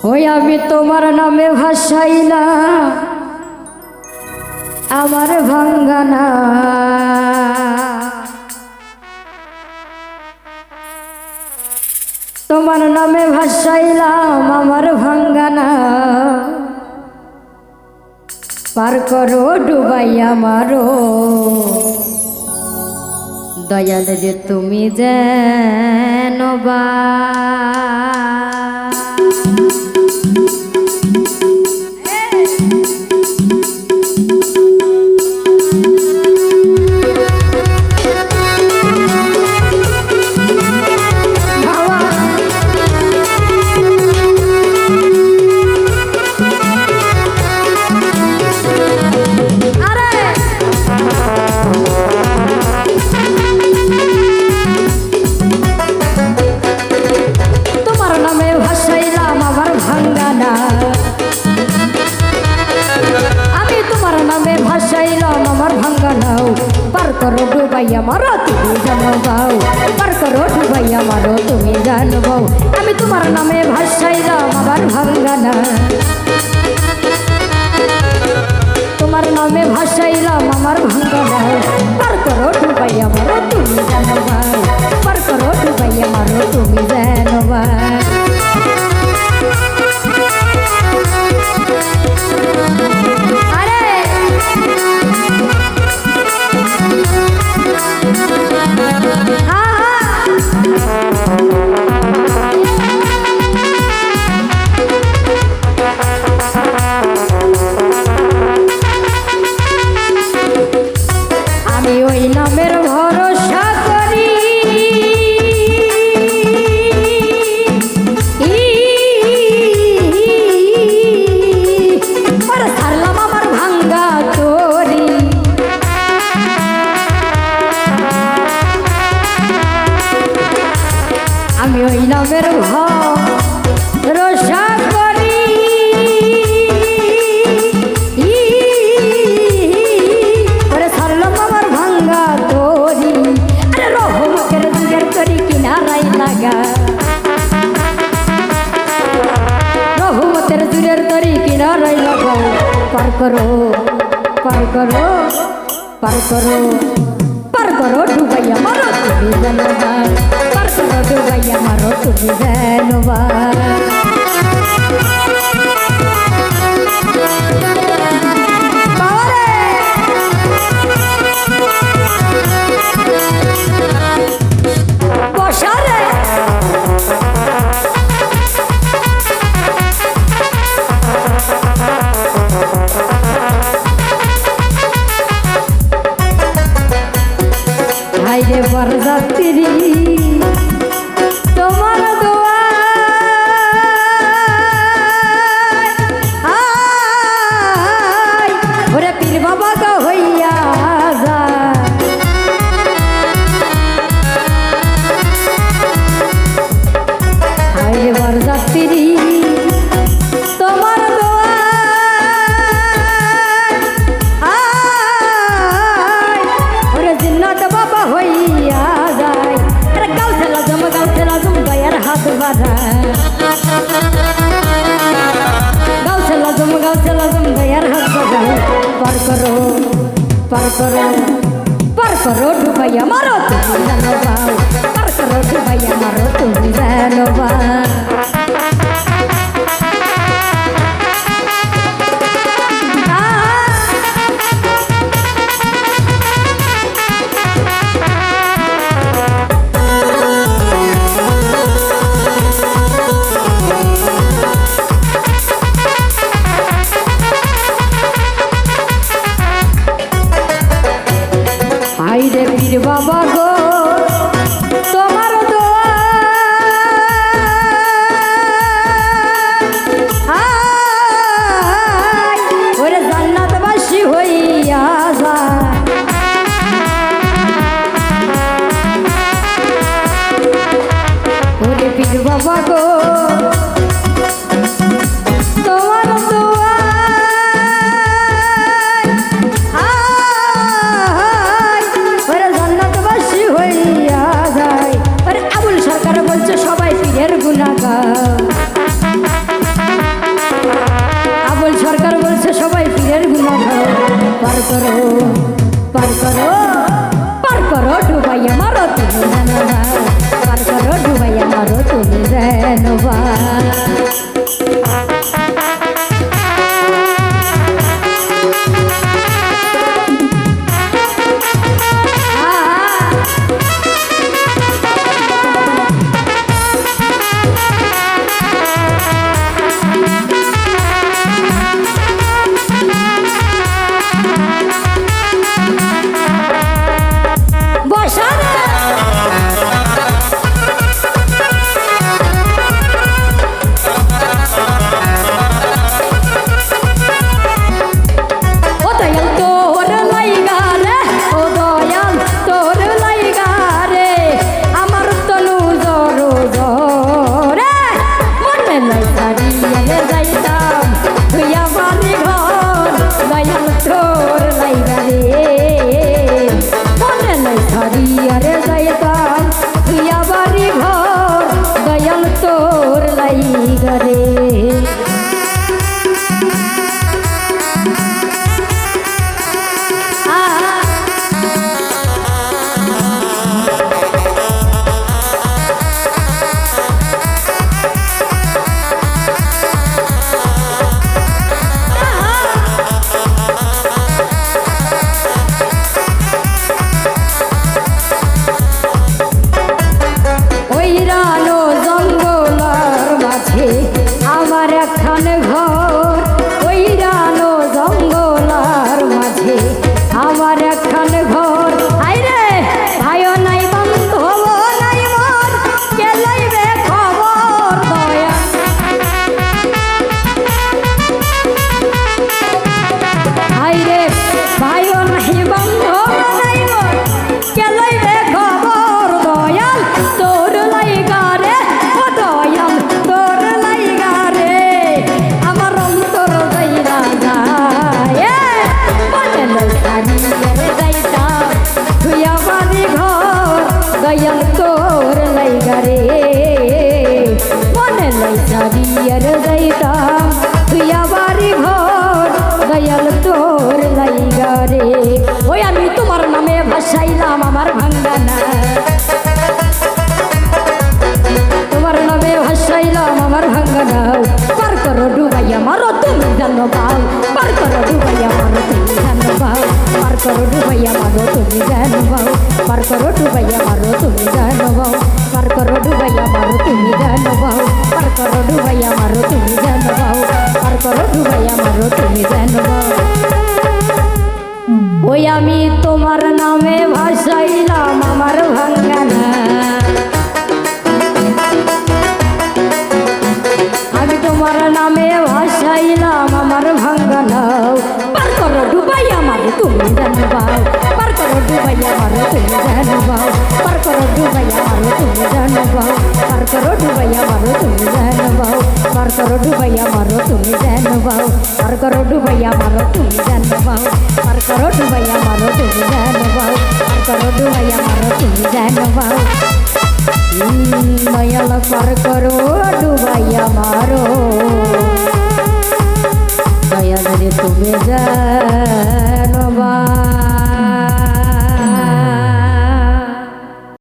ওই আমি তোমার নামে ভাসাইলাম আমার ভাঙ্গানা, তোমার নামে ভাসাইলাম আমার ভাঙ্গানা, পার করো ডুবাইয়া মারো দয়াল রে তুমি যেন বা। পার করো ডুবাইয়া মারো তুমি জানো বাউ, পার করো ডুবাইয়া মারো তুমি জানো বাউ। আমি তোমার নামে ভাসাইলাম আমার ভাঙ্গানা, তোমার নামে ভাসাইলাম আমার ভাঙ্গানা, পার করো ডুবাইয়া মারো তুমি জানো বাউ, পার করো ডুবাইয়া মারো তুমি জানো বাউ। আমি ওই নামের ভরসা করি, ছাড়লাম আমার ভাঙ্গা তোরি। আমি ওই নামের ভরসা করি, ছাড়লাম আমার ভাঙ্গা তোরি। আরে রহমতের দুধের তরি কিনারাই লাগা, রহমতের দুধের তরি কিনারাই লাগাও। পার করো পার করো পার করো পার করো ডুবাইয়া মারো তুমি জানো বা, পার করো ডুবাইয়া মারো তুমি জানো বা। হাইরে বরযাত্রী তোমার দোয়া, ওরে পীর বাবা গো হইয়া যা। হাইরে বরযাত্রী তোমার দোয়া, ওরে জিন্নাত বাবা হইয়া যায়। আরে গাও ছেলা জম গায়ের হাত বাঁধা, গাও ছেলা জম গায়ের হাত বাঁধা। পার করো পার করো পার করো ডুবাইয়া মারো তুমি জানো বাউ, পার করো ডুবাইয়া মারো তুমি জানো বা। আইরে পীর বাবা গো তোমার দোয়া, করো পার করো পার করো ডুবাইয়া মারো তুমি জানো ভাই পার করো ডুবাইয়া মারো তুমি জানো ভাই ভাসাইলাম আমার ভাঙ্গানা তোমার নামে ভাসাইলাম আমার ভাঙ্গানা পার করো ডুবাইয়া মারো তুমি জানো পাও পার করো ডুবাইয়া মারো তুমি জানো পাও পার করো ডুবাইয়া মারো তুমি জানো পাও পার করো ডুবাইয়া মারো তুমি জানো পাও পার করো ডুবাইয়া মারো তুমি জানো পাও পার করো ডুবাইয়া মারো তুমি জানো পাও পার করো ডুবাইয়া মারো তুমি জানো পাও ওই আমি তোমার নামে ভাসাইলাম আমার ভাঙ্গানা আমি তোমার নামে ভাসাইলাম আমার ভাঙ্গানা পার করো ডুবাইয়া মারো তুমি জানো পাও পার করো ডুবাইয়া মারো তুমি জানো পাও পার করো ডুবাইয়া মারো তুমি জানো পাও পার করো ডুবাইয়া মারো তুমি জানো পাও পার করো ডুবাইয়া মারো তুমি জানো পাও পার করো ডুবাইয়া মারো তুমি জানো পাও পার করো ডুবাইয়া মারো তুমি জানো পাও পার করো ডুবাইয়া মারো তুমি জানো পাও দয়াল পার করো ডুবাইয়া মারো দয়াল রে তুমি জানো